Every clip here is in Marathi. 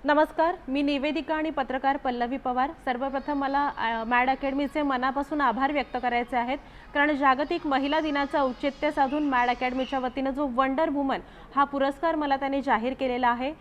नमस्कार, मी निवेदिका आणि पत्रकार पल्लवी पवार। सर्वप्रथम मला मॅड अकॅडमीचे मनापासून आभार व्यक्त करायचे आहेत, कारण जागतिक महिला दिनाचं औचित्य साधून मॅड अकॅडमीच्या वतीने जो वंडर वुमन हा पुरस्कार मला त्यांनी जाहीर केलेला आहे।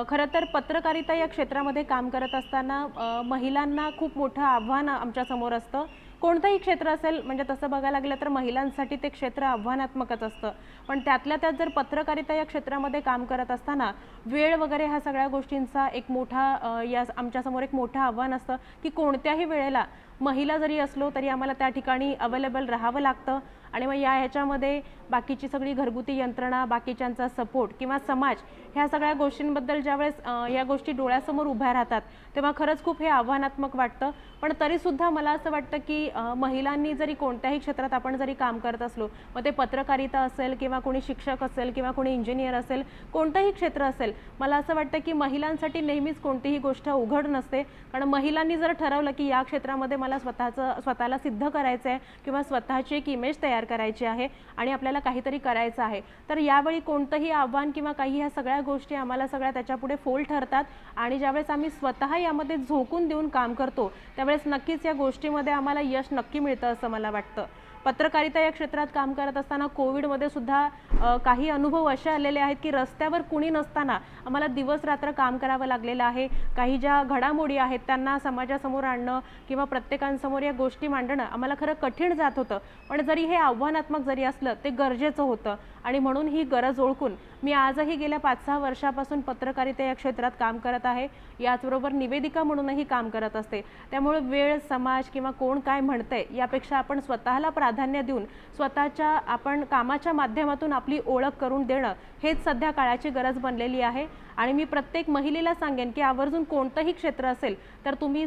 खरं तर पत्रकारिता या क्षेत्रामध्ये काम करत असताना महिलांना खूप मोठं आव्हान आमच्या समोर असतं। कोणतंही क्षेत्र असेल, म्हणजे तसं बघायला लागलं तर महिलांसाठी ते क्षेत्र आव्हानात्मकच असतं, पण त्यातल्या त्यात जर पत्रकारिता या क्षेत्रामध्ये काम करत असताना वेळ वगैरे ह्या सगळ्या गोष्टींचा एक मोठा या आमच्या समोर एक मोठं आव्हान असतं की कोणत्याही वेळेला महिला जरी असलो तरी आम्हाला त्या ठिकाणी अवेलेबल राहावं लागतं। आणि मग ह्याच्यामध्ये बाकीची सगळी घरगुती यंत्रणा, बाकीच्यांचा सपोर्ट किंवा समाज ह्या सगळ्या गोष्टींबद्दल ज्यावेळेस या गोष्टी डोळ्यासमोर उभ्या राहतात तेव्हा खरंच खूप हे आव्हानात्मक वाटतं। पण तरीसुद्धा मला असं वाटतं की महिलांनी जरी कोणत्याही क्षेत्रात आपण जरी काम करत असलो, मग ते पत्रकारिता असेल किंवा कोणी शिक्षक असेल किंवा कोणी इंजिनियर असेल, कोणतंही क्षेत्र असेल, मला असं वाटतं की महिलांसाठी नेहमीच कोणतीही गोष्ट उघड नसते। कारण महिलांनी जर ठरवलं की या क्षेत्रामध्ये मला स्वतःला सिद्ध करायचं आहे किंवा स्वतःची एक इमेज तयार करायची आहे आणि आपल्याला काहीतरी करायचं आहे, तर यावेळी कोणतंही आव्हान किंवा काही ह्या सगळ्या गोष्टी आम्हाला सगळ्या त्याच्यापुढे फोल ठरतात। आणि ज्यावेळेस आम्ही स्वतः यामध्ये झोकून देऊन काम करतो त्यावेळेस नक्कीच या गोष्टीमध्ये आम्हाला यश नक्की मिळतं असं मला वाटतं। पत्रकारिता या क्षेत्रात काम करत असताना कोविडमध्ये सुद्धा काही अनुभव असे आलेले आहेत की रस्त्यावर कुणी नसताना आम्हाला दिवस रात्र काम करावं लागलेलं आहे। काही ज्या घडामोडी आहेत त्यांना समाजासमोर आणणं किंवा प्रत्येकांसमोर या गोष्टी मांडणं आम्हाला खरं कठीण जात होतं, पण जरी हे आव्हानात्मक जरी असलं ते गरजेचं होतं। आणि म्हणून ही गरज ओळखून मी आजही गेल्या 5-6 वर्षापासून पत्रकारिता या क्षेत्रात काम करत आहे। याचबरोबर निवेदिका म्हणूनही काम करत असते। त्यामुळे वेळ, समाज किंवा कोण काय म्हणतंय यापेक्षा आपण स्वतःला प्राधान्य देऊन स्वतःच्या आपण कामाच्या माध्यमातून आपली ओळख करून देणं हेच सध्या काळाची गरज बनलेली आहे। आणि मी प्रत्येक महिलेला सांगेन की आवर्जून कोणतंही क्षेत्र असेल तर तुम्ही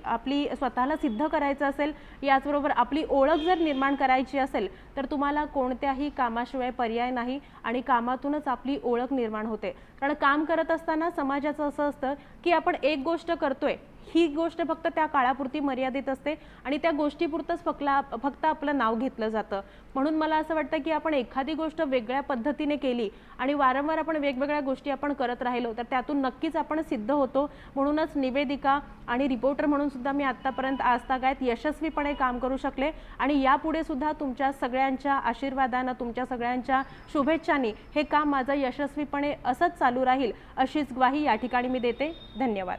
आपली स्वतःला सिद्ध करायचं असेल, याचबरोबर आपली ओळख जर निर्माण करायची असेल तर तुम्हाला कोणत्याही कामाशिवाय पर्याय नाही आणि कामातूनच आपली ओळख निर्माण होते। कारण काम करत असताना समाजाचं असं असतं की आपण एक गोष्ट करतोय, ही गोष्ट फक्त त्या काळापुरती मर्यादित असते आणि त्या गोष्टीपुरतच फक्त आपलं नाव घेतलं जातं। म्हणून मला असं वाटतं की आपण एखादी गोष्ट वेगळ्या पद्धतीने केली आणि वारंवार आपण वेगवेगळ्या गोष्टी आपण करत राहिलो तर त्यातून नक्कीच आपण सिद्ध होतो। म्हणूनच निवेदिका आणि रिपोर्टर म्हणून सुद्धा मी आतापर्यंत आजतागायत यशस्वीपणे काम करू शकले आणि यापुढे सुद्धा तुमच्या सगळ्यांच्या आशीर्वादाने, तुमच्या सगळ्यांच्या शुभेच्छांनी हे काम माझं यशस्वीपणे असंच चालू राहील अशीच ग्वाही या ठिकाणी मी देते। धन्यवाद।